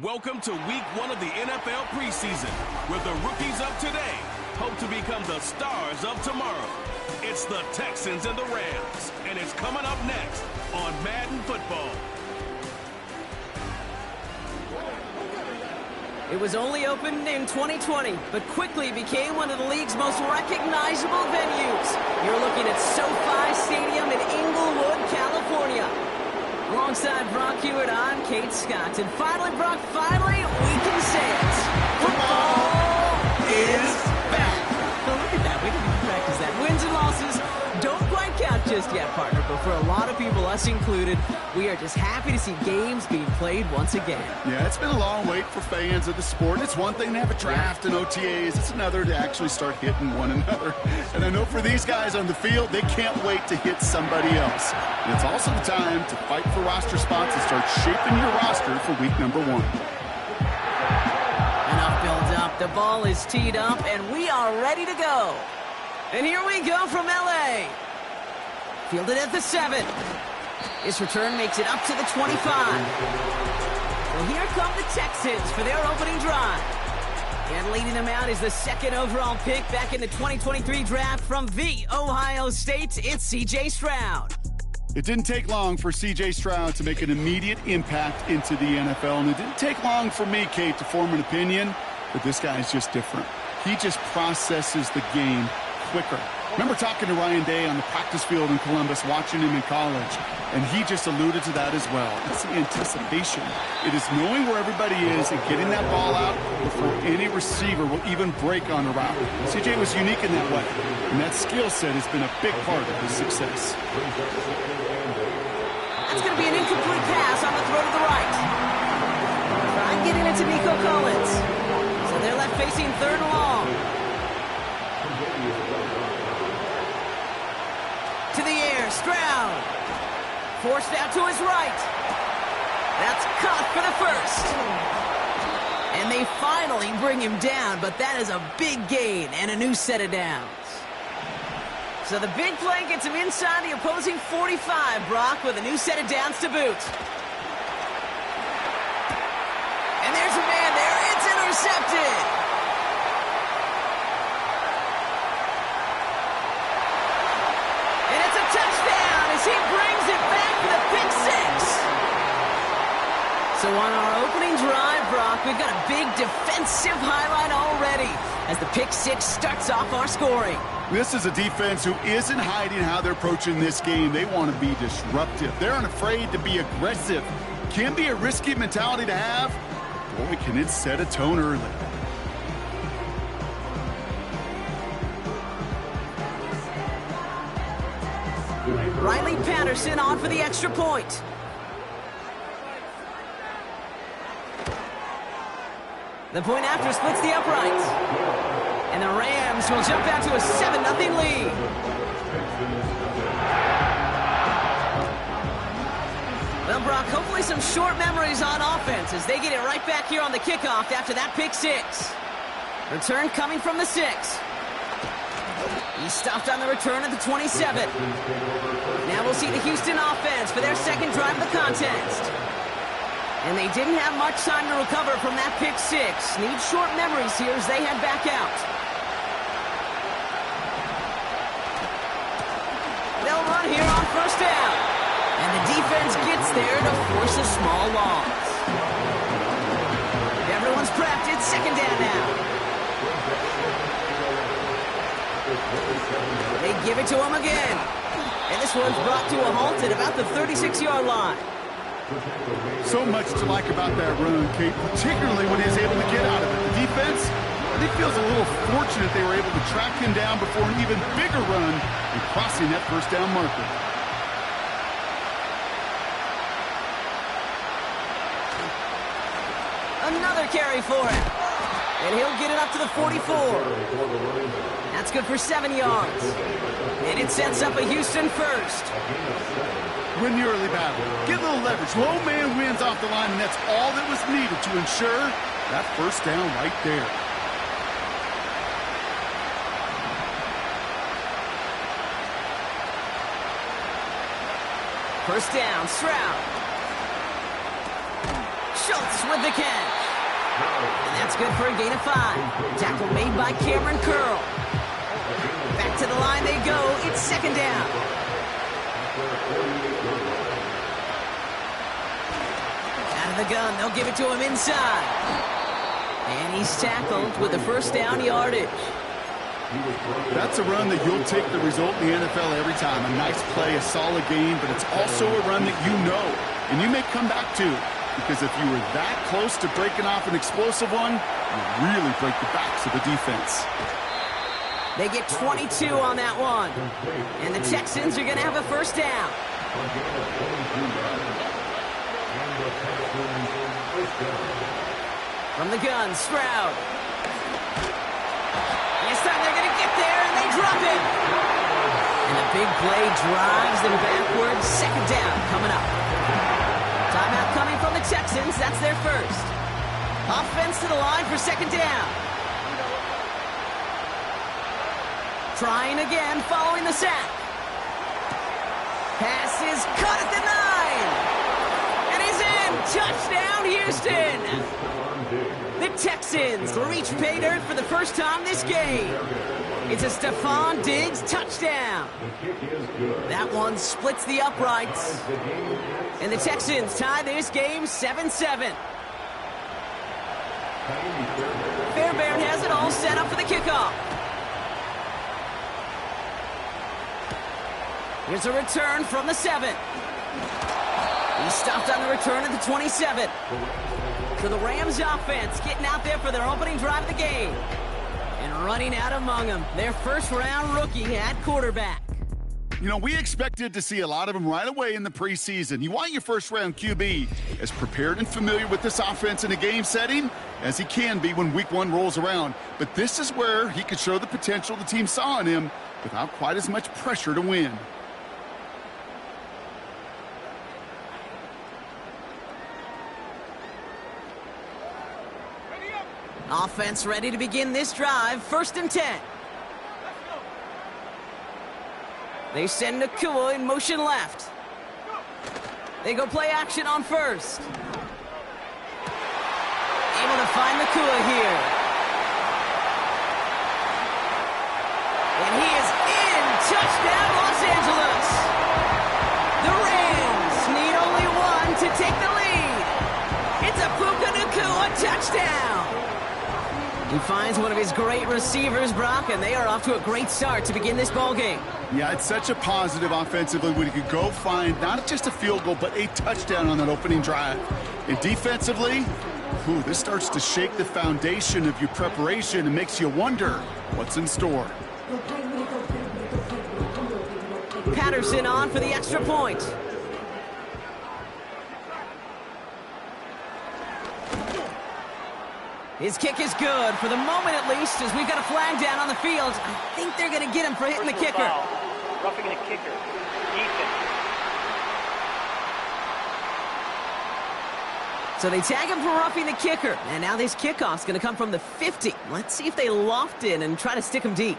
Welcome to week 1 of the NFL preseason, where the rookies of today hope to become the stars of tomorrow. It's the Texans and the Rams, and it's coming up next on Madden Football. It was only opened in 2020, but quickly became one of the league's most recognizable venues. You're looking at SoFi Stadium in Inglewood, California. Alongside Brock Hewitt, I'm Kate Scott. And finally, Brock, we can say it. Football is back. Oh, look at that. We didn't even practice that. Wins and losses don't quite count just yet, partner. But for a lot of people, us included, we are just happy to see games being played once again. Yeah, it's been a long wait for fans of the sport. It's one thing to have a draft and OTAs. It's another to actually start hitting one another. And I know for these guys on the field, they can't wait to hit somebody else. And it's also the time to fight for roster spots and start shaping your roster for week number 1. Enough build up. The ball is teed up, and we are ready to go. And here we go from L.A. Fielded at the 7. This return makes it up to the 25. Well, here come the Texans for their opening drive. And leading them out is the 2nd overall pick back in the 2023 draft from the Ohio State. It's C.J. Stroud. It didn't take long for C.J. Stroud to make an immediate impact into the NFL, and it didn't take long for me, Kate, to form an opinion, but this guy is just different. He just processes the game quicker. Remember talking to Ryan Day on the practice field in Columbus, watching him in college, and he just alluded to that as well. It's the anticipation. It is knowing where everybody is and getting that ball out before any receiver will even break on a route. CJ was unique in that way, and that skill set has been a big part of his success. That's going to be an incomplete pass on the throw to the right. Trying getting it to Nico Collins. So they're left facing 3rd and long. To the air, Stroud. Forced out to his right. That's caught for the 1st. And they finally bring him down, but that is a big gain and a new set of downs. So the big play gets him inside the opposing 45, Brock, with a new set of downs to boot. And there's a man there. It's intercepted. He brings it back for the pick 6. So on our opening drive, Brock, we've got a big defensive highlight already as the pick 6 starts off our scoring. This is a defense who isn't hiding how they're approaching this game. They want to be disruptive. They're unafraid to be aggressive. Can be a risky mentality to have. Boy, can it set a tone early. Riley Patterson on for the extra point. The point after splits the uprights. And the Rams will jump out to a 7-0 lead. Well, Brock, hopefully some short memories on offense as they get it right back here on the kickoff after that pick 6. Return coming from the 6. He stopped on the return at the 27. Now we'll see the Houston offense for their 2nd drive of the contest. And they didn't have much time to recover from that pick 6. Need short memories here as they head back out. They'll run here on 1st down. And the defense gets there to force a small loss. Everyone's prepped. It's 2nd down now. They give it to him again. And this one's brought to a halt at about the 36-yard line. So much to like about that run, Kate, particularly when he's able to get out of it. The defense, I think, feels a little fortunate they were able to track him down before an even bigger run and crossing that 1st down marker. Another carry for him. And he'll get it up to the 44. That's good for 7 yards. And it sets up a Houston 1st. Win the early battle. Get a little leverage. Low man wins off the line, and that's all that was needed to ensure that 1st down right there. First down, Stroud. Schultz with the catch. And that's good for a gain of 5. Tackle made by Cameron Curl. Back to the line they go. It's second down. Out of the gun. They'll give it to him inside. And he's tackled with the first down yardage. That's a run that you'll take the result in the NFL every time. A nice play, a solid game, but it's also a run that you know and you may come back to. Because if you were that close to breaking off an explosive one, you really break the backs of the defense. They get 22 on that one. And the Texans are going to have a first down. From the gun, Stroud. This time they're going to get there, and they drop it. And a big play drives them backwards. Second down coming up. Timeout coming from the Texans. That's their first. Offense to the line for second down. Trying again following the sack. Pass is caught at the 9. And he's in. Touchdown, Houston. The Texans reach pay dirt for the first time this game. It's a Stephon Diggs touchdown. That one splits the uprights. And the Texans tie this game 7-7. Fairbairn has it all set up for the kickoff. Here's a return from the 7. He stopped on the return at the 27. So the Rams offense getting out there for their opening drive of the game. And running out among them, their first-round rookie at quarterback. You know, we expected to see a lot of them right away in the preseason. You want your first-round QB as prepared and familiar with this offense in a game setting as he can be when Week 1 rolls around. But this is where he could show the potential the team saw in him without quite as much pressure to win. Offense ready to begin this drive. 1st and 10. They send Nakua in motion left. They go play action on first. Able to find Nakua here. And he is in. Touchdown, Los Angeles. The Rams need only one to take the lead. It's a Puka Nakua touchdown. He finds one of his great receivers, Brock, and they are off to a great start to begin this ballgame. Yeah, it's such a positive offensively when you could go find not just a field goal, but a touchdown on that opening drive. And defensively, this starts to shake the foundation of your preparation and makes you wonder what's in store. Patterson on for the extra point. His kick is good, for the moment at least, as we've got a flag down on the field. I think they're going to get him for hitting the kicker. Roughing the kicker. Defense. So they tag him for roughing the kicker. And now this kickoff's going to come from the 50. Let's see if they loft in and try to stick him deep.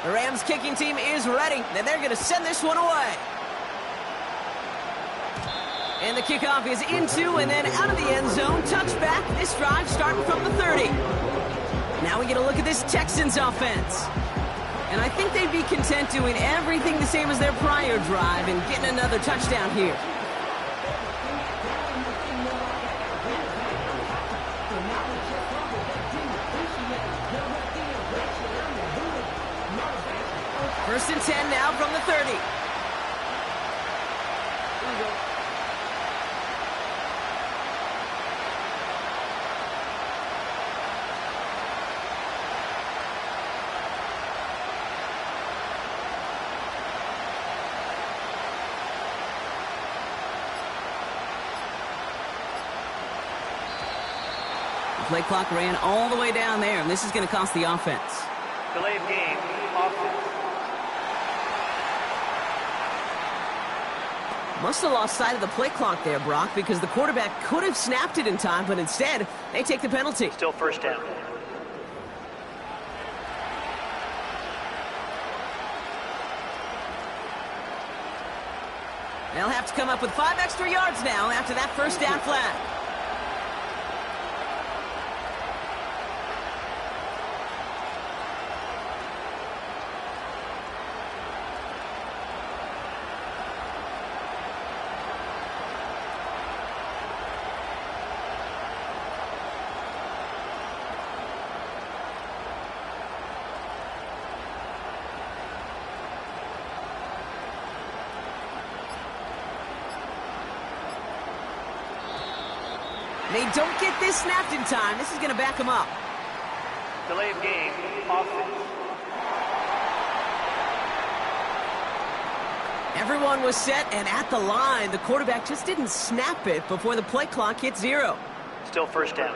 The Rams kicking team is ready, and they're going to send this one away. And the kickoff is into and then out of the end zone. Touchback. This drive starting from the 30. Now we get a look at this Texans offense. And I think they'd be content doing everything the same as their prior drive and getting another touchdown here. First and 10 now from the 30. The play clock ran all the way down there, and this is going to cost the offense. Delay of game, offense. Must have lost sight of the play clock there, Brock, because the quarterback could have snapped it in time, but instead, they take the penalty. Still first down. They'll have to come up with 5 extra yards now after that first down flag. They don't get this snapped in time. This is going to back them up. Delay of game, offense. Everyone was set and at the line. The quarterback just didn't snap it before the play clock hit 0. Still first down.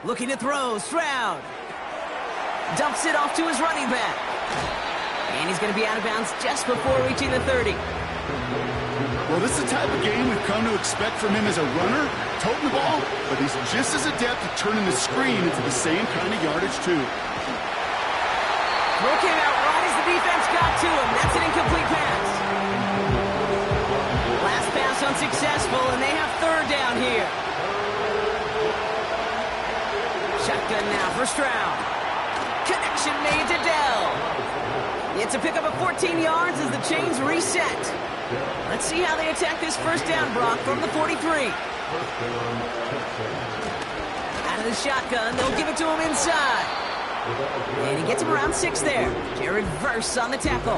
Looking to throw, Stroud. Dumps it off to his running back. And he's going to be out of bounds just before reaching the 30. Well, this is the type of game we've come to expect from him as a runner, toting the ball, but he's just as adept at turning the screen into the same kind of yardage, too. Throw came out right as the defense got to him. That's an incomplete pass. Last pass unsuccessful, and they have third down here. Shotgun now for Stroud. Connection made to Dell. It's a pickup of 14 yards as the chains reset. Let's see how they attack this first down, Brock, from the 43. Out of the shotgun, they'll give it to him inside. And he gets him around 6 there. Jared Verse on the tackle.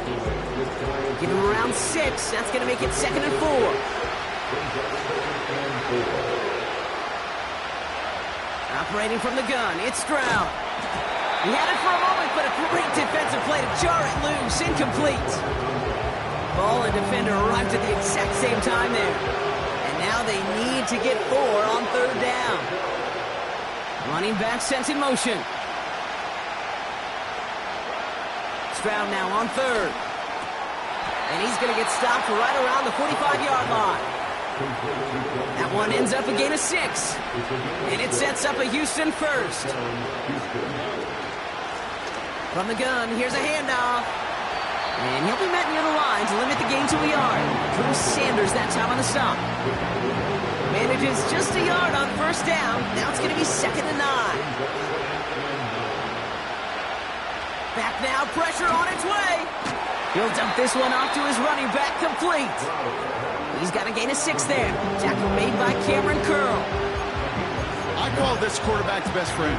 Give him around 6. That's going to make it 2nd and 4. Operating from the gun, it's Stroud. He had it for a moment, but a great defensive play to jar it loose. Incomplete. Ball and defender arrived at the exact same time there. And now they need to get 4 on third down. Running back sent in motion. Stroud now on third. And he's going to get stopped right around the 45-yard line. That one ends up a gain of 6. And it sets up a Houston first. From the gun, here's a handoff. And he'll be met near the line to limit the gain to a yard. Bruce Sanders that time on the stop. Manages just a yard on first down. Now it's going to be 2nd and 9. Back now, pressure on its way. He'll dump this one off to his running back, complete. He's got a gain of 6 there. Tackle made by Cameron Curl. I call this quarterback's best friend.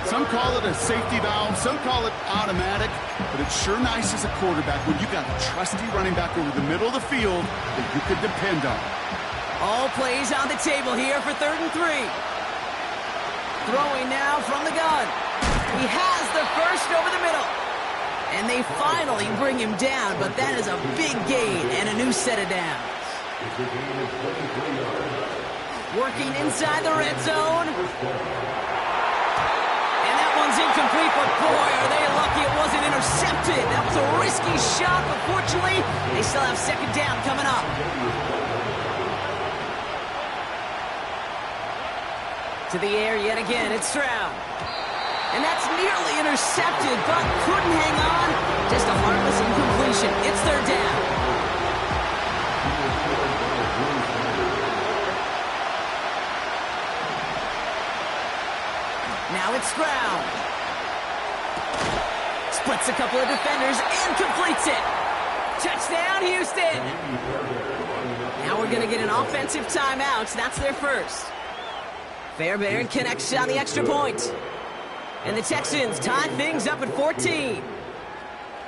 Some call it a safety valve, some call it automatic, but it's sure nice as a quarterback when you got a trusty running back over the middle of the field that you could depend on. All plays on the table here for 3rd and 3. Throwing now from the gun. He has the first over the middle. And they finally bring him down, but that is a big gain and a new set of downs. Working inside the red zone. And that one's incomplete, but boy, are they lucky it wasn't intercepted. That was a risky shot, but fortunately, they still have 2nd down coming up. To the air yet again, it's Stroud. And that's nearly intercepted, but couldn't hang on. Just a harmless incompletion. It's 3rd down. Now it's Stroud. Splits a couple of defenders and completes it. Touchdown, Houston. Now we're going to get an offensive timeout. That's their first. Fairbairn connects on the extra point. And the Texans tie things up at 14.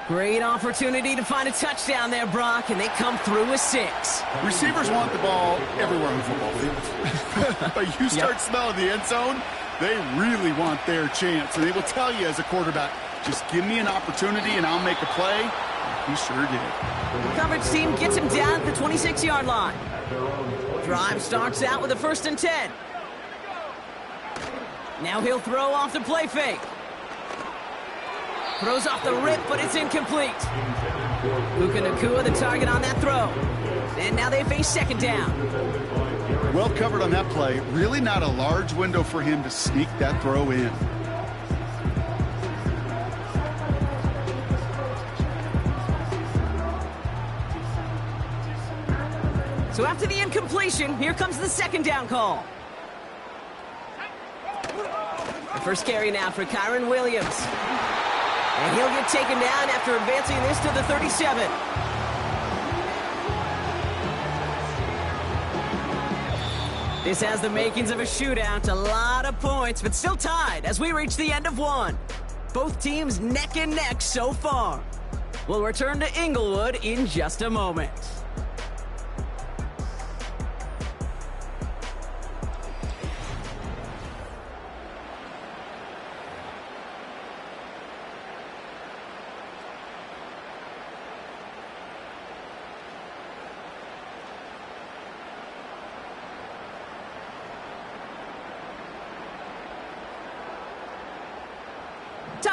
Great opportunity to find a touchdown there, Brock, and they come through with 6. Receivers want the ball everywhere on the football field. But you start smelling the end zone, they really want their chance. And they will tell you as a quarterback, just give me an opportunity and I'll make a play. He sure did. The coverage team gets him down at the 26-yard line. Drive starts out with a 1st and 10. Now he'll throw off the play fake. Throws off the rip, but it's incomplete. Puka Nacua the target on that throw. And now they face 2nd down. Well covered on that play. Really not a large window for him to sneak that throw in. So after the incompletion, here comes the 2nd down call. The first carry now for Kyron Williams. And he'll get taken down after advancing this to the 37. This has the makings of a shootout, a lot of points, but still tied as we reach the end of one. Both teams neck and neck so far. We'll return to Inglewood in just a moment.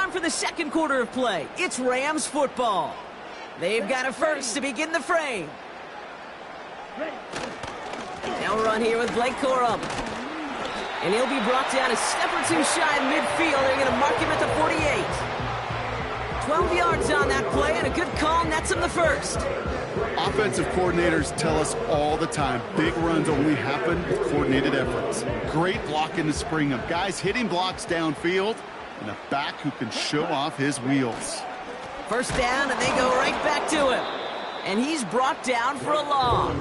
time for the second quarter of play. It's Rams football. They've got a first to begin the frame. Now run here with Blake Corum. And he'll be brought down a step or two shy of midfield. They're going to mark him at the 48. 12 yards on that play, and a good call nets him the first. Offensive coordinators tell us all the time, big runs only happen with coordinated efforts. Great blocking to spring them. Guys hitting blocks downfield, and a back who can show off his wheels. First down, and they go right back to him. And he's brought down for a loss.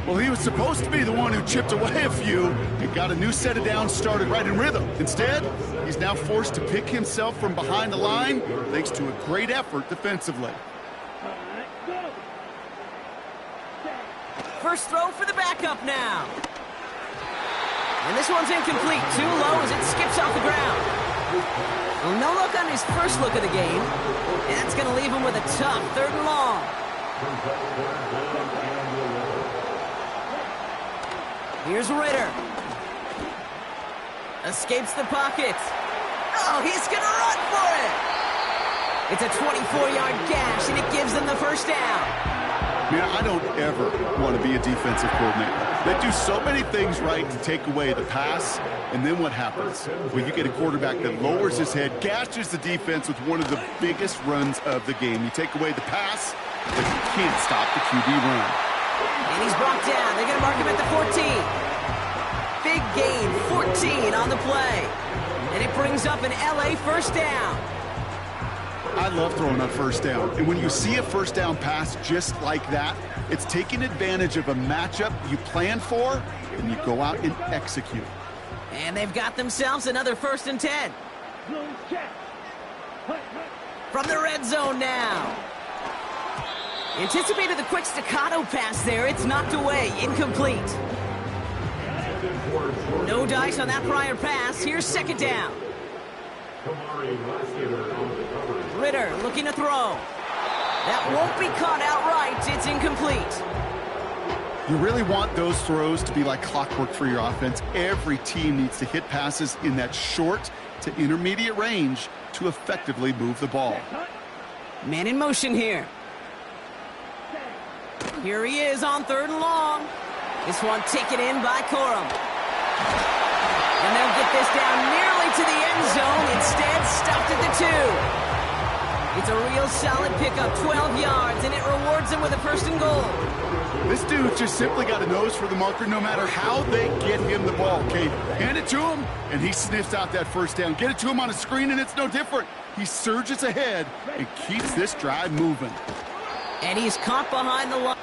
Well, he was supposed to be the one who chipped away a few and got a new set of downs started right in rhythm. Instead, he's now forced to pick himself from behind the line thanks to a great effort defensively. First throw for the backup now. And this one's incomplete. Too low as it skips off the ground. Well, no look on his first look of the game. And that's going to leave him with a tough 3rd and long. Here's Ritter. Escapes the pocket. Oh, he's going to run for it. It's a 24-yard gash, and it gives them the first down. Man, I don't ever want to be a defensive coordinator. They do so many things right to take away the pass, and then what happens? Well, you get a quarterback that lowers his head, gashes the defense with one of the biggest runs of the game. You take away the pass, but you can't stop the QB run. And he's brought down. They're going to mark him at the 14. Big gain, 14 on the play. And it brings up an LA first down. I love throwing on first down. And when you see a first down pass just like that, it's taking advantage of a matchup you plan for, and you go out and execute. And they've got themselves another 1st and 10. From the red zone now. Anticipated the quick staccato pass there. It's knocked away. Incomplete. No dice on that prior pass. Here's 2nd down. Ritter looking to throw. That won't be caught outright. It's incomplete. You really want those throws to be like clockwork for your offense. Every team needs to hit passes in that short to intermediate range to effectively move the ball. Man in motion here. Here he is on 3rd and long. This one taken in by Corum. And they'll get this down nearly to the end zone. Instead, stopped at the 2. It's a real solid pickup, 12 yards, and it rewards him with a 1st and goal. This dude just simply got a nose for the marker no matter how they get him the ball, okay? Hand it to him, and he sniffs out that first down. Get it to him on a screen, and it's no different. He surges ahead and keeps this drive moving. And he's caught behind the line.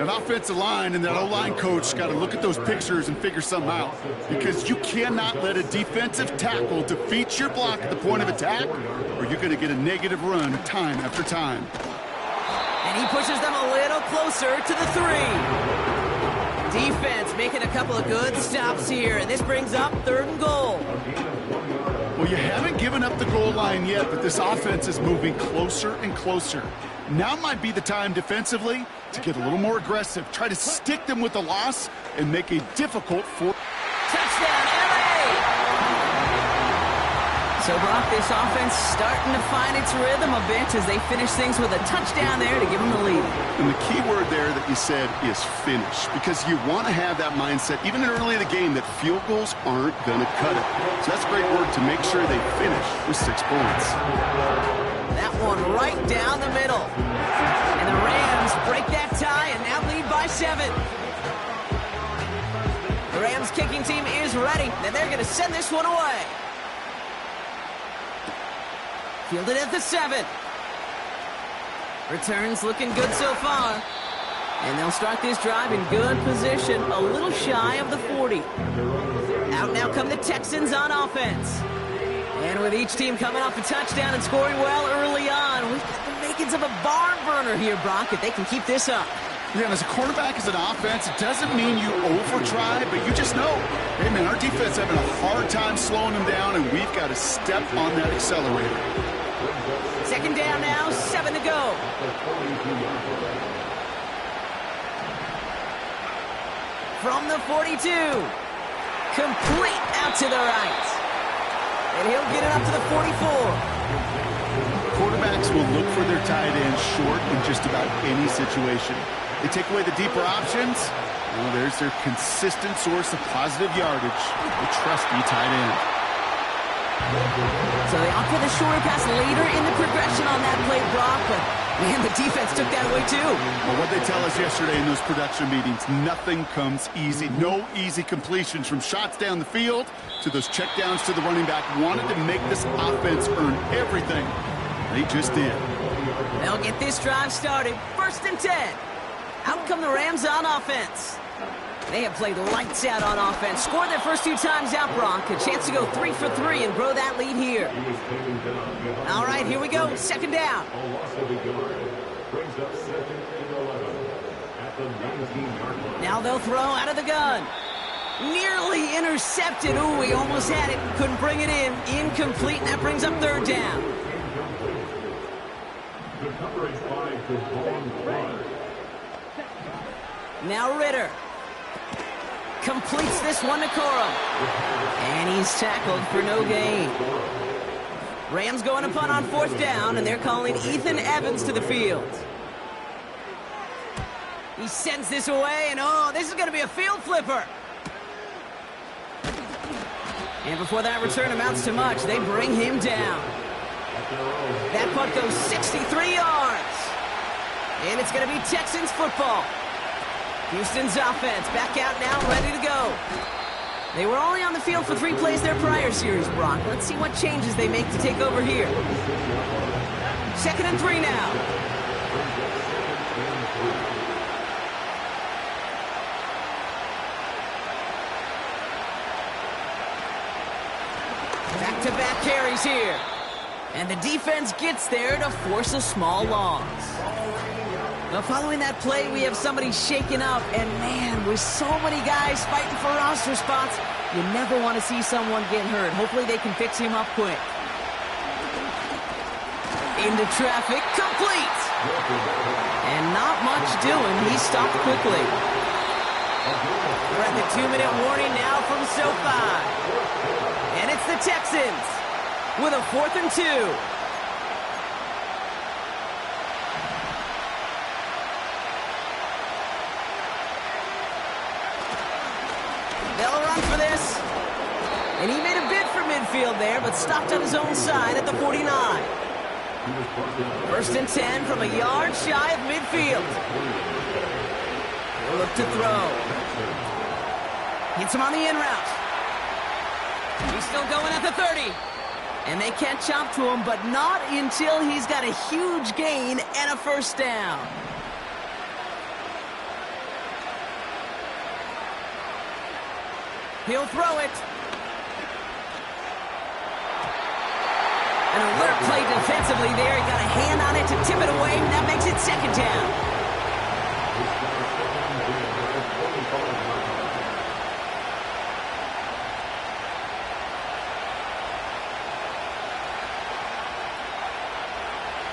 That offensive line and that O-line coach got to look at those pictures and figure something out, because you cannot let a defensive tackle defeat your block at the point of attack, or you're going to get a negative run time after time. And he pushes them a little closer to the 3. Defense making a couple of good stops here, and this brings up 3rd and goal. Well, you haven't given up the goal line yet, but this offense is moving closer and closer. Now might be the time defensively to get a little more aggressive, try to stick them with the loss, and make a difficult touchdown, LA! So, Brock, this offense starting to find its rhythm a bit as they finish things with a touchdown there to give them the lead. And the key word there that you said is finish, because you want to have that mindset, even early in the game, that field goals aren't going to cut it. So that's a great word to make sure they finish with 6 points. That one right down the middle. And the Rams break that tie and now lead by 7. The Rams kicking team is ready, and they're going to send this one away. Fielded at the 7. Returns looking good so far. And they'll start this drive in good position, a little shy of the 40. Out now come the Texans on offense. And with each team coming off a touchdown and scoring well early on, we've got the makings of a barn burner here, Brock, if they can keep this up. Yeah, and as a quarterback, as an offense, it doesn't mean you over-try, but you just know, hey, man, our defense having a hard time slowing them down, and we've got to step on that accelerator. 2nd down now, 7 to go. From the 42. Complete out to the right. And he'll get it up to the 44. Quarterbacks will look for their tight end short in just about any situation. They take away the deeper options. Well, there's their consistent source of positive yardage, the trusty tight end. So they opt for the shorter pass later in the progression on that play, Brock, but man, the defense took that away too. Well, what they tell us yesterday in those production meetings, nothing comes easy. No easy completions, from shots down the field to those checkdowns to the running back. Wanted to make this offense earn everything. They just did. They'll get this drive started. 1st and 10. Out come the Rams on offense. They have played lights out on offense. Scored their first 2 times out, Brock. A chance to go 3 for 3 and grow that lead here. All right, here we go. 2nd down. Now they'll throw out of the gun. Nearly intercepted. Ooh, he almost had it. Couldn't bring it in. Incomplete, and that brings up 3rd down. Now Ritter. Completes this one to Corum. And he's tackled for no gain. Rams going to punt on 4th down, and they're calling Ethan Evans to the field. He sends this away, and oh, this is going to be a field flipper. And before that return amounts to much, they bring him down. That punt goes 63 yards. And it's going to be Texans football. Houston's offense back out now, ready to go. They were only on the field for 3 plays their prior series, Brock. Let's see what changes they make to take over here. 2nd and 3 now. Back-to-back carries here. And the defense gets there to force a small loss. Now, following that play, we have somebody shaken up. And, man, with so many guys fighting for roster spots, you never want to see someone get hurt. Hopefully they can fix him up quick. Into traffic, complete. And not much doing. He stopped quickly. We're at the 2-minute warning now from SoFi. And it's the Texans with a 4th and 2. They'll run for this. And he made a bid for midfield there, but stopped on his own side at the 49. 1st and 10 from a yard shy of midfield. He'll look to throw. Hits him on the in route. He's still going at the 30. And they can't chop to him, but not until he's got a huge gain and a 1st down. He'll throw it. An alert play defensively there. He got a hand on it to tip it away, and that makes it second down.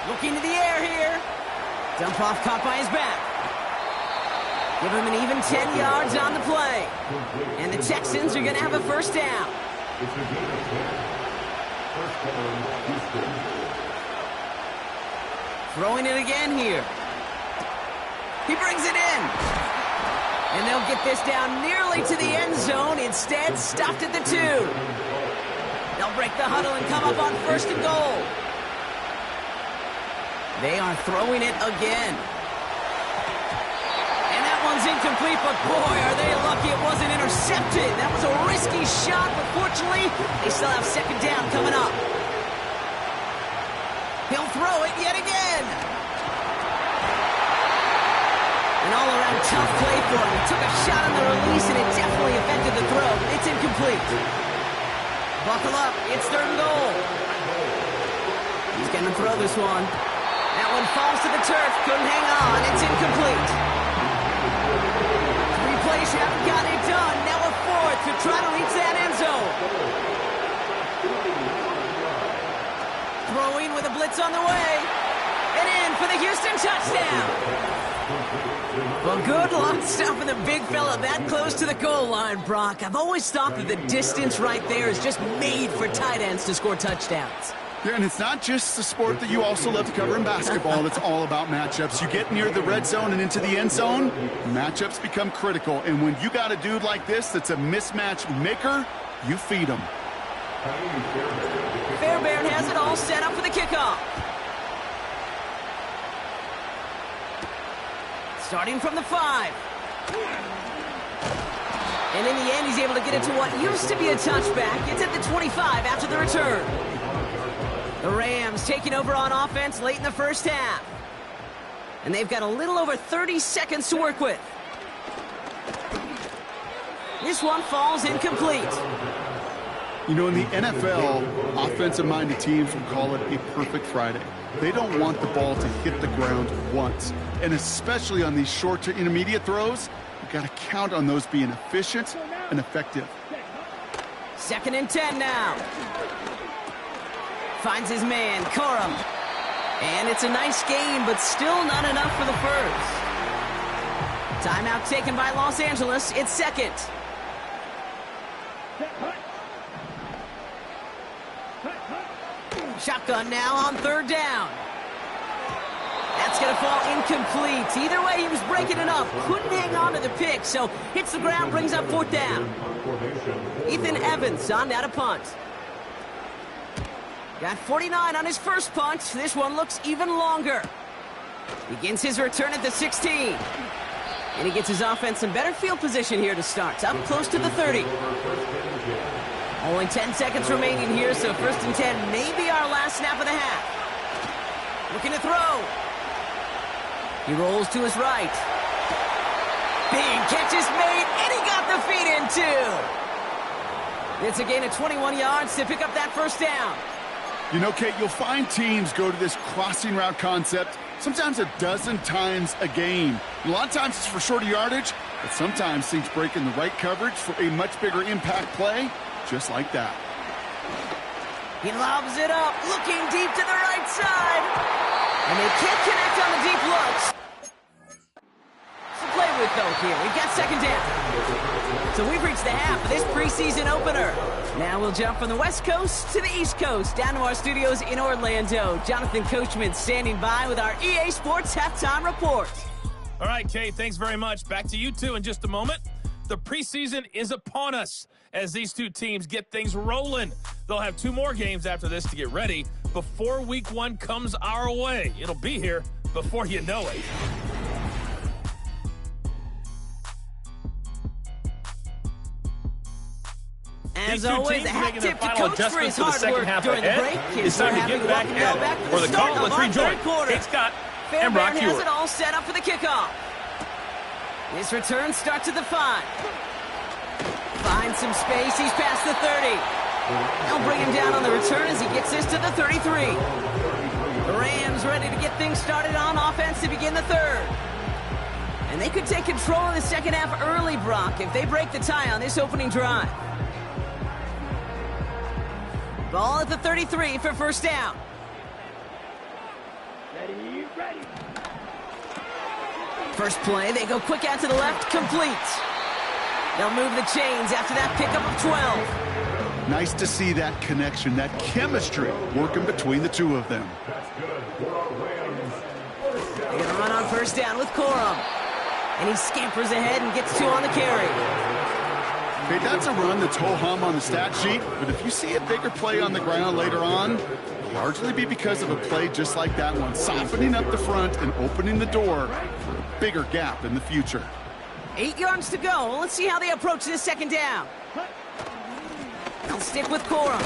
Looking to the air here. Dump off caught by his back. Give him an even 10 yards on the play. And the Texans are going to have a first down. Throwing it again here. He brings it in. And they'll get this down nearly to the end zone. Instead, stopped at the 2. They'll break the huddle and come up on first and goal. They are throwing it again. And that one's incomplete, but boy, are they lucky it wasn't intercepted. That was a risky shot, but fortunately, they still have second down coming up. He'll throw it yet again. An all-around tough play for him. He took a shot on the release, and it definitely affected the throw, but it's incomplete. Buckle up. It's third and goal. He's going to throw this one. That one falls to the turf. Couldn't hang on. It's incomplete. 3 plays haven't gotten it done. Now a 4th to try to reach that end zone. Throwing with a blitz on the way. And in for the Houston touchdown. Well, good luck stopping the big fella that close to the goal line, Brock. I've always thought that the distance right there is just made for tight ends to score touchdowns. Yeah, and it's not just the sport that you also love to cover in basketball. It's all about matchups. You get near the red zone and into the end zone, matchups become critical. And when you got a dude like this that's a mismatch maker, you feed him. Fairbairn has it all set up for the kickoff. Starting from the 5. And in the end, he's able to get it to what used to be a touchback. It's at the 25 after the return. The Rams taking over on offense late in the first half. And they've got a little over 30 seconds to work with. This one falls incomplete. You know, in the NFL, offensive-minded teams will call it a perfect Friday. They don't want the ball to hit the ground once. And especially on these short to intermediate throws, you've got to count on those being efficient and effective. 2nd and 10 now. Finds his man, Corum. And it's a nice game, but still not enough for the first. Timeout taken by Los Angeles. It's second. Shotgun now on 3rd down. That's going to fall incomplete. Either way, he was breaking it up. Couldn't hang on to the pick, so hits the ground, brings up 4th down. Ethan Evans on now to punt. Got 49 on his first punt. This one looks even longer. Begins his return at the 16. And he gets his offense in better field position here to start. Up close to the 30. Only 10 seconds remaining here, so 1st and 10 may be our last snap of the half. Looking to throw. He rolls to his right. Big catch is made, and he got the feet in too. It's a gain of 21 yards to pick up that first down. You know, Kate, you'll find teams go to this crossing route concept sometimes a dozen times a game. A lot of times it's for shorter yardage, but sometimes things break in the right coverage for a much bigger impact play, just like that. He lobs it up, looking deep to the right side. And they can't connect on the deep looks. To play with, though, here. We've got 2nd down. So we've reached the half of this preseason opener. Now we'll jump from the West Coast to the East Coast, down to our studios in Orlando. Jonathan Coachman standing by with our EA Sports Halftime Report. All right, Kate, thanks very much. Back to you two in just a moment. The preseason is upon us as these two teams get things rolling. They'll have 2 more games after this to get ready before week 1 comes our way. It'll be here before you know it. As always, a hat tip to Coach for his hard work during the break. It's time to get back at it. For the call, let's rejoin Kate Scott and Brock Fairbairn has it all set up for the kickoff. This return starts at the 5. Finds some space. He's past the 30. They'll bring him down on the return as he gets this to the 33. The Rams ready to get things started on offense to begin the third. And they could take control of the second half early, Brock, if they break the tie on this opening drive. Ball at the 33 for first down. Ready. First play, they go quick out to the left, complete. They'll move the chains after that pickup of 12. Nice to see that connection, that chemistry working between the two of them. They're going to run on first down with Corum. And he scampers ahead and gets 2 on the carry. Okay, that's a run that's ho-hum on the stat sheet, but if you see a bigger play on the ground later on, it'll largely be because of a play just like that one, softening up the front and opening the door for a bigger gap in the future. 8 yards to go. Well, let's see how they approach this second down. They'll stick with Corum.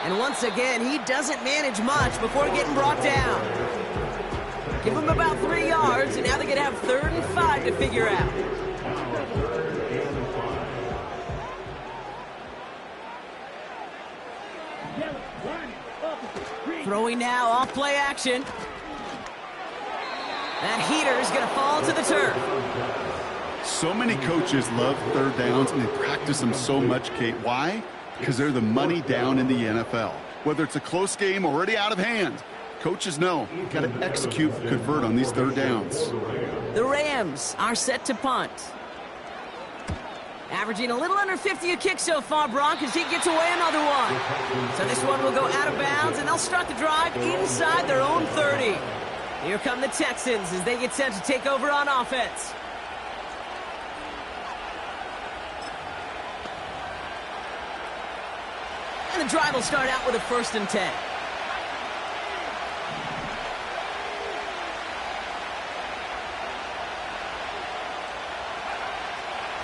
And once again, he doesn't manage much before getting brought down. Give him about 3 yards, and now they're going to have 3rd and 5 to figure out. Throwing now, off play action. That heater is going to fall to the turf. So many coaches love third downs, and they practice them so much, Kate. Why? Because they're the money down in the NFL. Whether it's a close game already out of hand, coaches know you've got to execute and convert on these third downs. The Rams are set to punt. Averaging a little under 50 a kick so far, Brock, as he gets away another one. So this one will go out of bounds, and they'll start the drive inside their own 30. Here come the Texans as they get set to take over on offense. And the drive will start out with a 1st and 10.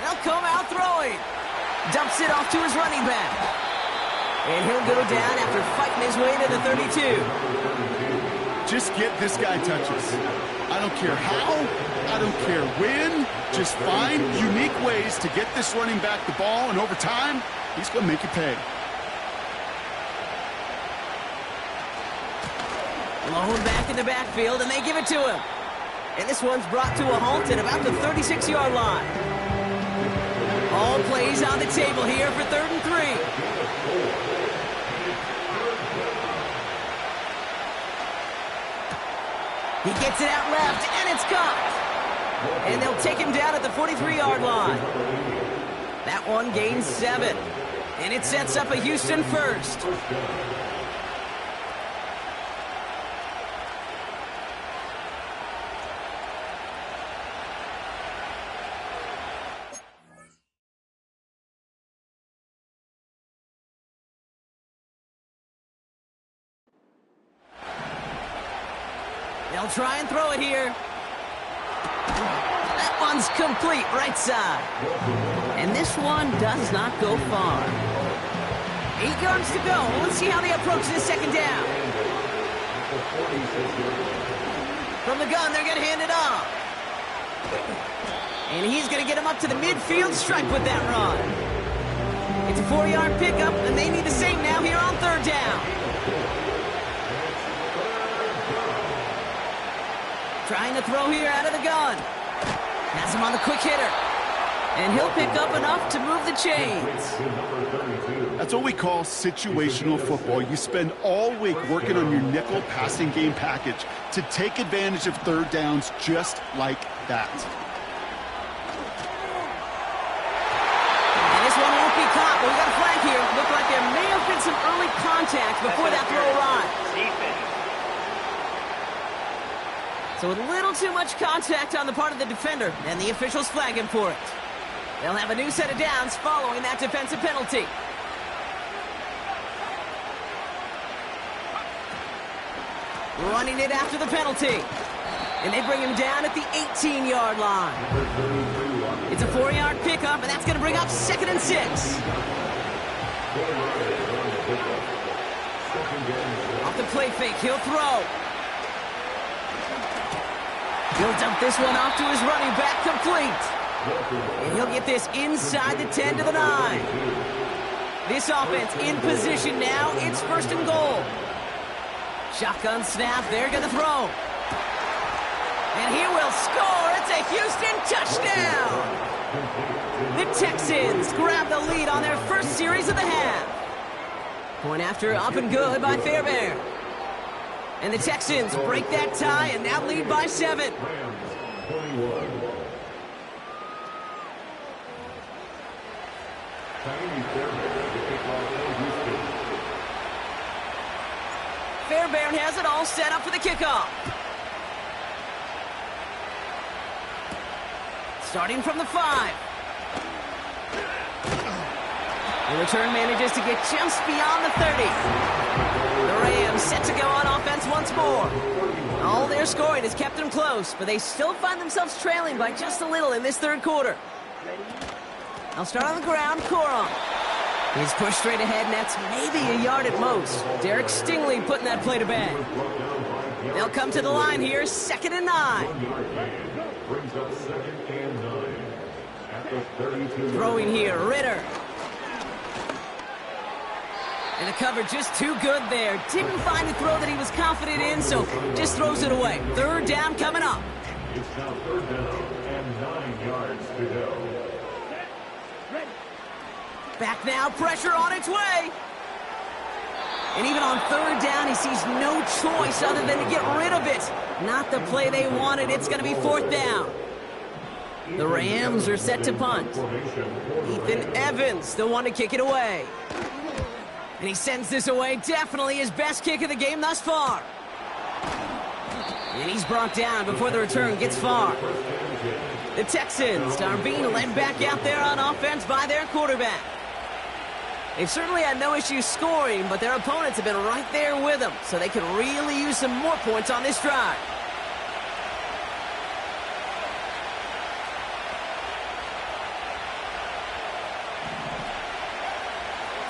They'll come out throwing. Dumps it off to his running back. And he'll go down after fighting his way to the 32. Just get this guy touches. I don't care how, I don't care when. Just find unique ways to get this running back the ball, and over time, he's going to make you pay. Blown back in the backfield, and they give it to him. And this one's brought to a halt at about the 36-yard line. All plays on the table here for 3rd and 3. He gets it out left, and it's caught. And they'll take him down at the 43-yard line. That one gains 7. And it sets up a Houston first. They'll try and throw it here. That one's complete, right side. And this one does not go far. 8 yards to go. Let's see how they approach this second down. From the gun, they're going to hand it off. And he's going to get him up to the midfield stripe with that run. It's a 4-yard pickup, and they need the same now here on 3rd down. Trying to throw here out of the gun. Has him on the quick hitter. And he'll pick up enough to move the chains. That's what we call situational football. You spend all week working on your nickel passing game package to take advantage of third downs just like that. And this one won't be caught, but we got a flag here. Looked like there may have been some early contact before that throw arrived. So a little too much contact on the part of the defender, and the officials flag him for it. They'll have a new set of downs following that defensive penalty. Running it after the penalty. And they bring him down at the 18-yard line. It's a 4-yard pickup, and that's going to bring up 2nd and 6. Off the play fake, he'll throw. He'll dump this one off to his running back, complete. And he'll get this inside the 10 to the 9. This offense in position now. It's 1st and goal. Shotgun snap. They're going to throw. And he will score. It's a Houston touchdown. The Texans grab the lead on their first series of the half. Point after up and good by Fairbairn. And the Texans break that tie and now lead by 7. Fairbairn has it all set up for the kickoff. Starting from the 5. The return manages to get just beyond the 30. The Rams set to go on offense once more. All their scoring has kept them close, but they still find themselves trailing by just a little in this 3rd quarter. They'll start on the ground. Coron. He's pushed straight ahead, and that's maybe a yard at most. Derek Stingley putting that play to bed. They'll come to the line here, 2nd and 9. Throwing here, Ritter. And the cover just too good there. Didn't find a throw that he was confident in, so just throws it away. 3rd down coming up. It's now 3rd down and 9 yards to go. Back now, pressure on its way. And even on 3rd down, he sees no choice other than to get rid of it. Not the play they wanted. It's going to be 4th down. The Rams are set to punt. Ethan Evans, the one to kick it away. And he sends this away. Definitely his best kick of the game thus far. And he's brought down before the return gets far. The Texans are being led back out there on offense by their quarterback. They've certainly had no issue scoring, but their opponents have been right there with them, so they could really use some more points on this drive.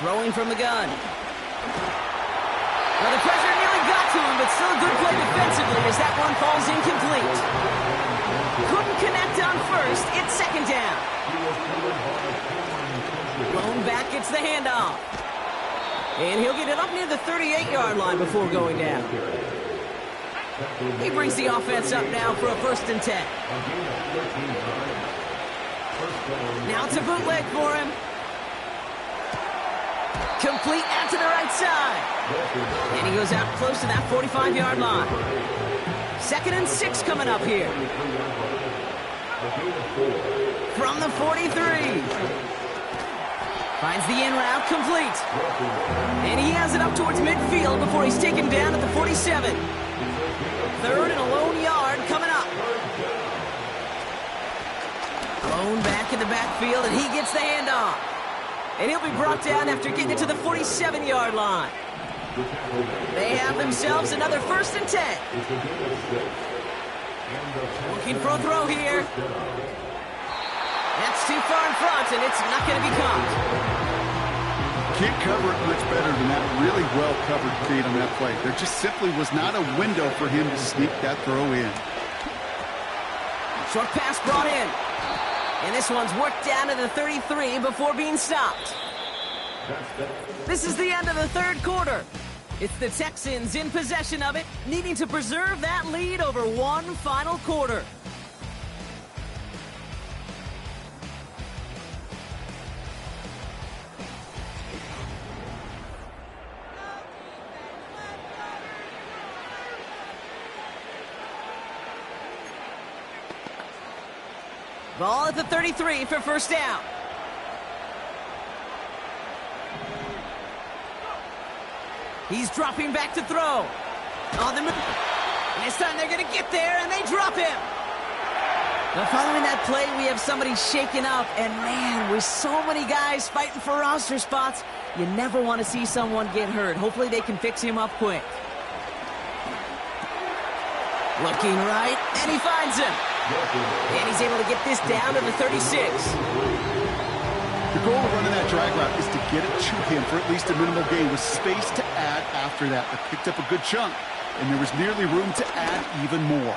Throwing from the gun. Well, the pressure nearly got to him, but still a good play defensively as that one falls incomplete. Couldn't connect on 1st. It's 2nd down. Blown back gets the handoff. And he'll get it up near the 38-yard line before going down. He brings the offense up now for a 1st and 10. Now it's a bootleg for him. Complete out to the right side. And he goes out close to that 45-yard line. 2nd and 6 coming up here. From the 43. Finds the in route complete. And he has it up towards midfield before he's taken down at the 47. 3rd and a lone yard coming up. Blown back in the backfield, and he gets the handoff. And he'll be brought down after getting it to the 47-yard line. They have themselves another 1st and 10. Looking for a throw here. That's too far in front, and it's not going to be caught. Can't cover it much better than that really well-covered feed on that play. There just simply was not a window for him to sneak that throw in. Short pass brought in. And this one's worked down to the 33 before being stopped. This is the end of the 3rd quarter. It's the Texans in possession of it, needing to preserve that lead over one final quarter. Ball at the 33 for 1st down. He's dropping back to throw. On the move. And this time they're going to get there, and they drop him. Now following that play, we have somebody shaken up. And, man, with so many guys fighting for roster spots, you never want to see someone get hurt. Hopefully they can fix him up quick. Looking right, and he finds him. And he's able to get this down to the 36. The goal of running that drag route is to get it to him for at least a minimal gain with space to add after that. They picked up a good chunk, and there was nearly room to add even more.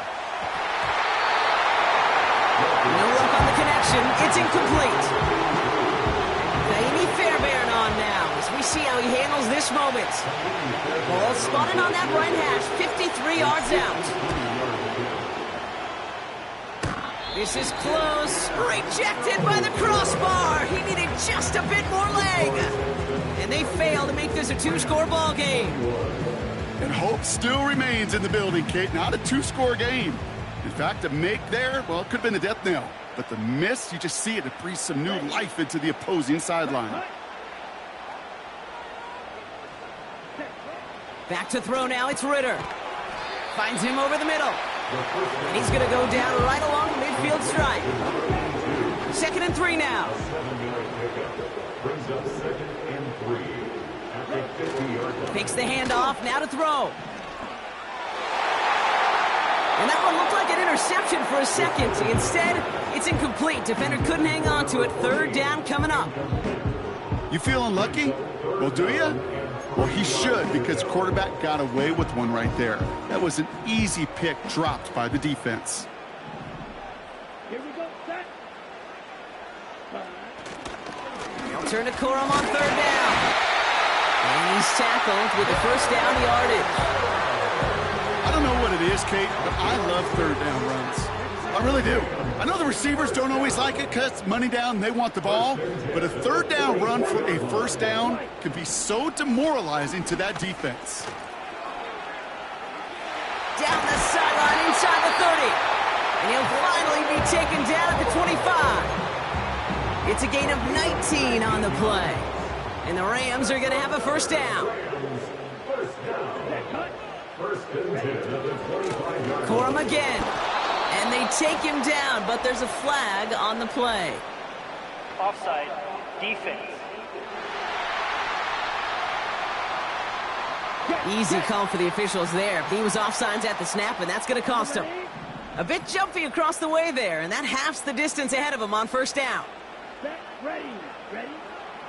No luck on the connection. It's incomplete. Naimi Fairbairn on now as we see how he handles this moment. Ball spotted on that right hash, 53 yards out. This is close. Rejected by the crossbar. He needed just a bit more leg. And they fail to make this a two-score ball game. And hope still remains in the building, Kate. Not a two-score game. In fact, a make there, well, it could have been a death knell. But the miss, you just see it breathe some new life into the opposing sideline. Back to throw now, it's Ritter. Finds him over the middle. And he's going to go down right along the midfield stripe. 2nd and 3 now. Brings up 2nd and 3. At the 50-yard line. Takes the handoff, now to throw. And that one looked like an interception for a second. Instead, it's incomplete. Defender couldn't hang on to it. 3rd down coming up. You feeling lucky? Well, do you? Well, he should, because quarterback got away with one right there. That was an easy pick dropped by the defense. Here we go, set. They'll turn to Corum on 3rd down. And he's tackled with the 1st down yardage. I don't know what it is, Kate, but I love 3rd down runs. I really do. I know the receivers don't always like it because it's money down and they want the ball, but a 3rd down run for a 1st down can be so demoralizing to that defense. Down the sideline inside the 30. And he'll finally be taken down at the 25. It's a gain of 19 on the play. And the Rams are going to have a 1st down. Corum again. And they take him down, but there's a flag on the play. Offside. Defense. Easy call for the officials there. He was offsides at the snap, and that's going to cost him. A bit jumpy across the way there, and that halves the distance ahead of him on 1st down. Ready. Ready.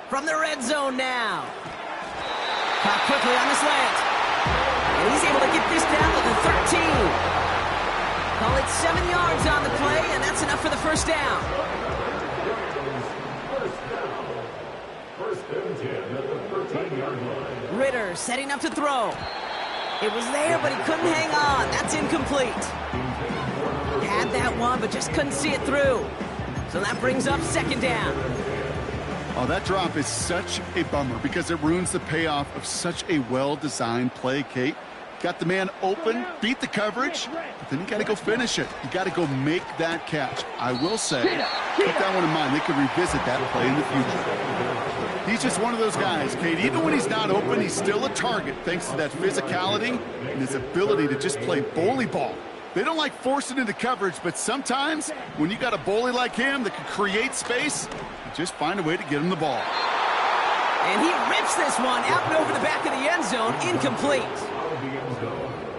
From the red zone now. Caught quickly on the slant. And he's able to get this down to the 13. Call it 7 yards on the play, and that's enough for the 1st down. First and 10 at the 13-yard line. Ritter setting up to throw. It was there, but he couldn't hang on. That's incomplete. Had that one, but just couldn't see it through. So that brings up 2nd down. Oh, that drop is such a bummer because it ruins the payoff of such a well-designed play, Kate. Got the man open, beat the coverage, but then you got to go finish it. You got to go make that catch. I will say, keep that one in mind. They could revisit that play in the future. He's just one of those guys, Kate. Even when he's not open, he's still a target thanks to that physicality and his ability to just play bully ball. They don't like forcing into coverage, but sometimes when you got a bully like him that can create space, you just find a way to get him the ball. And he rips this one out and over the back of the end zone, incomplete.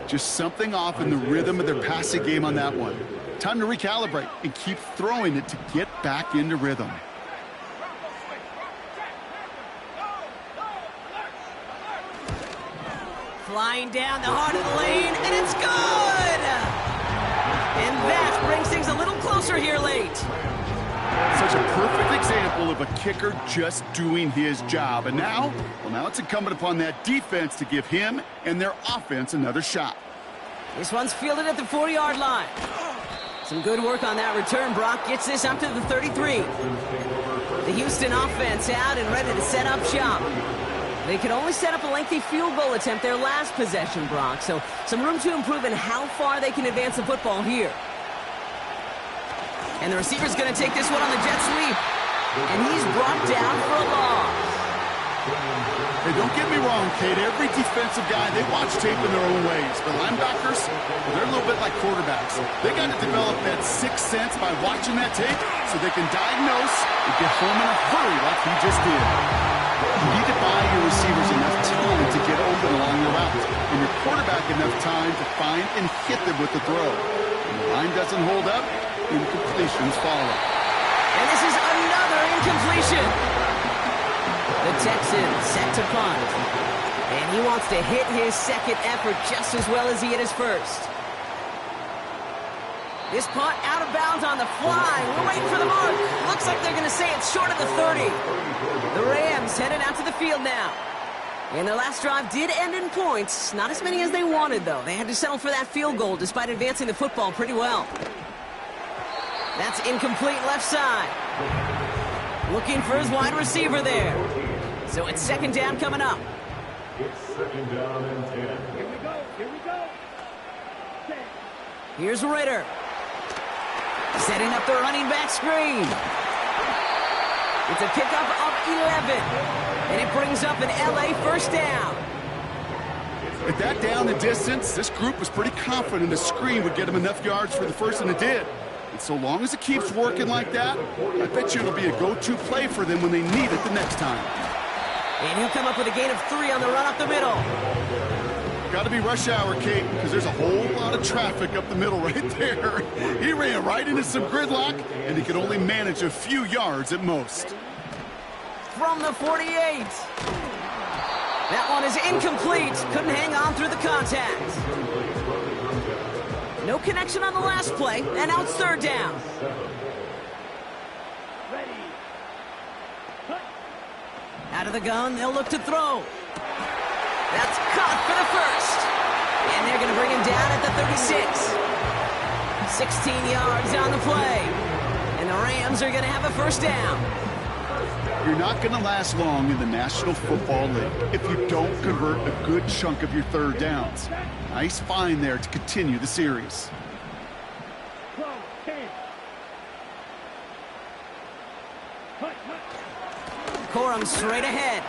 Just something off in the rhythm of their passing game on that one. Time to recalibrate and keep throwing it to get back into rhythm. Flying down the heart of the lane, and it's good! And that brings things a little closer here late. Such a perfect example of a kicker just doing his job. And now, well, now it's incumbent upon that defense to give him and their offense another shot. This one's fielded at the 4-yard line. Some good work on that return. Brock gets this up to the 33. The Houston offense out and ready to set up shop. They could only set up a lengthy field goal attempt their last possession, Brock. So some room to improve in how far they can advance the football here. And the receiver's going to take this one on the jet sweep. And he's brought down for a loss. Hey, don't get me wrong, Kate. Every defensive guy, they watch tape in their own ways. But linebackers, they're a little bit like quarterbacks. They got to develop that sixth sense by watching that tape so they can diagnose and get home in a hurry like he just did. You need to buy your receivers enough time to get open along your route, and your quarterback enough time to find and hit them with the throw. When the line doesn't hold up, incompletions follow. And this is another incompletion. The Texans set to punt. And he wants to hit his second effort just as well as he hit his first. This punt out of bounds on the fly. We're waiting for the mark. Looks like they're going to say it's short of the 30. The Rams headed out to the field now. And their last drive did end in points. Not as many as they wanted, though. They had to settle for that field goal despite advancing the football pretty well. That's incomplete left side. Looking for his wide receiver there. So it's second down coming up. It's second down and 10. Here we go. Here we go. Set. Here's Ritter. Setting up the running back screen. It's a pickup of 11. And it brings up an LA first down. With that down the distance, this group was pretty confident the screen would get them enough yards for the first, and it did. And so long as it keeps working like that, I bet you it'll be a go-to play for them when they need it the next time. And he'll come up with a gain of 3 on the run up the middle. Got to be rush hour, Kate, because there's a whole lot of traffic up the middle right there. He ran right into some gridlock, and he could only manage a few yards at most. From the 48. That one is incomplete. Couldn't hang on through the contact. No connection on the last play, and now it's third down. Ready. Cut. Out of the gun, they'll look to throw. That's caught for the first. And they're going to bring him down at the 36. 16 yards on the play. And the Rams are going to have a first down. You're not going to last long in the National Football League if you don't convert a good chunk of your third downs. Nice find there to continue the series. Throw. 10. Cut. Corum straight ahead.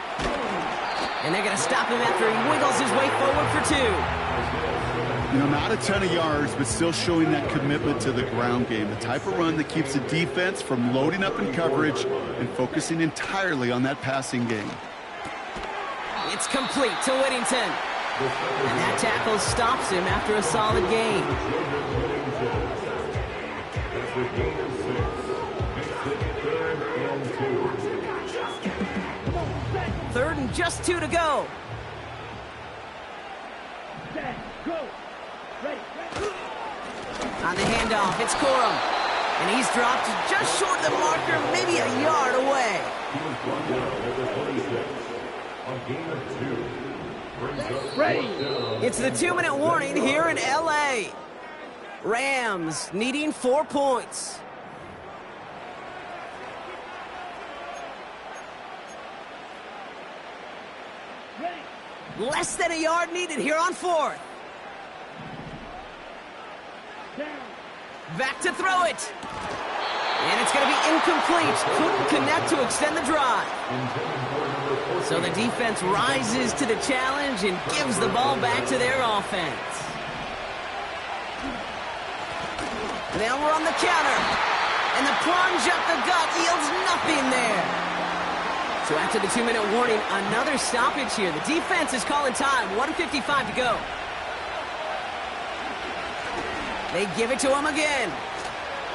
And they're going to stop him after he wiggles his way forward for 2. You know, not a ton of yards, but still showing that commitment to the ground game. The type of run that keeps the defense from loading up in coverage and focusing entirely on that passing game. It's complete to Whittington. And that tackle stops him after a solid gain. That's a gain of 6. It's third and 2. Third and just 2 to go. Set. Go. Ready. On the handoff, it's Corum. And he's dropped just short of the marker, maybe a yard away. He was brought down at the 26. A gain of 2. Brings up Ready. It's the 2-minute warning here in LA. Rams needing 4 points. Ready. Less than a yard needed here on 4th. Down. Back to throw it. And it's going to be incomplete. Couldn't connect to extend the drive. So the defense rises to the challenge and gives the ball back to their offense. Now we're on the counter. And the plunge up the gut yields nothing there. So after the 2-minute warning, another stoppage here. The defense is calling time. 1:55 to go. They give it to him again.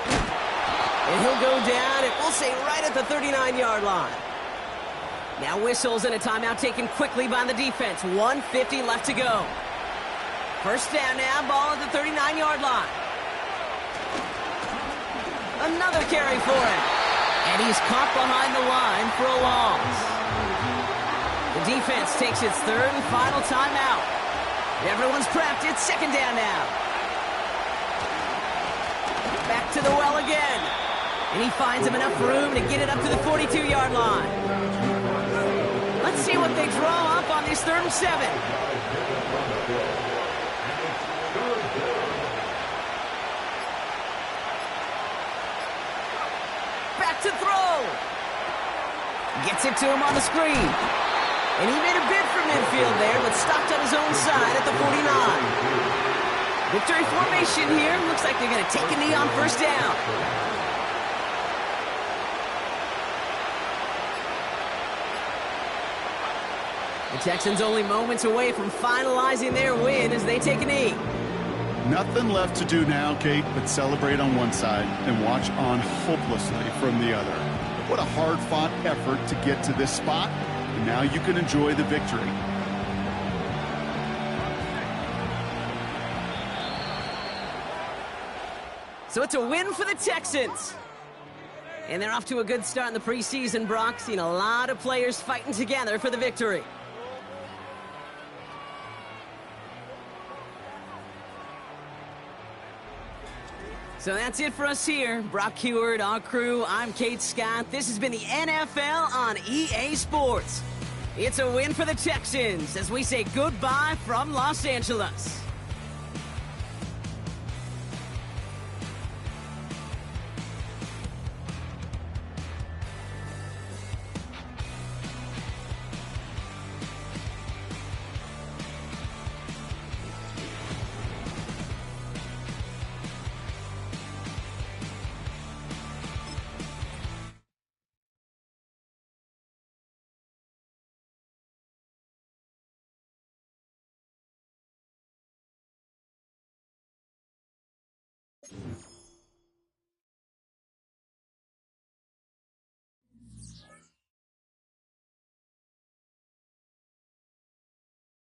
And he'll go down, and we'll say right at the 39-yard line. Now whistles and a timeout taken quickly by the defense. 1:50 left to go. First down now, ball at the 39-yard line. Another carry for him. And he's caught behind the line for a loss. The defense takes its third and final timeout. Everyone's prepped. It's second down now. Back to the well again. And he finds him enough room to get it up to the 42-yard line. Let's see what they draw up on this 3rd and 7. Back to throw. Gets it to him on the screen. And he made a bid for midfield there, but stopped on his own side at the 49. Victory formation here. Looks like they're going to take a knee on first down. The Texans only moments away from finalizing their win as they take a knee. Nothing left to do now, Kate, but celebrate on one side and watch on hopelessly from the other. What a hard-fought effort to get to this spot, and now you can enjoy the victory. So it's a win for the Texans. And they're off to a good start in the preseason, Brock. Seen a lot of players fighting together for the victory. So that's it for us here. Brock Heward, our crew, I'm Kate Scott. This has been the NFL on EA Sports. It's a win for the Texans as we say goodbye from Los Angeles.